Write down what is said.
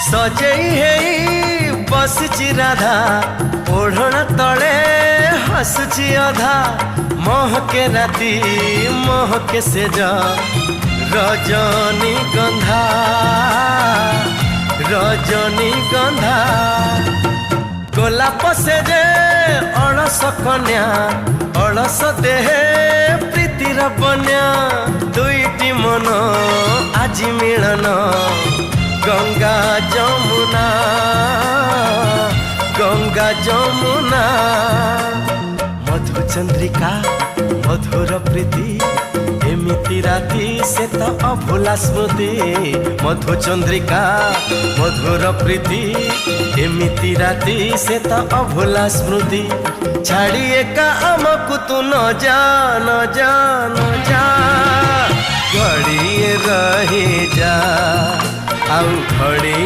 सजई है बसची राधा ओढ़ण तले हसुची अधा महके राती महके से रजनी गंधा रजनी गंधा गोलाप से जे अलस कन्या अलस देहे प्रीतिर बन्या दुईटी मन आज मिलन गंगा जमुना गंगा जमुना मधु चंद्रिका मधुर प्रीति एमिति राती से तो अभुला स्मृति मधु चंद्रिका मधुर प्रीति एमिति राती से तो अभुला स्मृति छाड़ी एका आमकु तू न जा न जा न जा घड़िए रही जा आउ घड़ी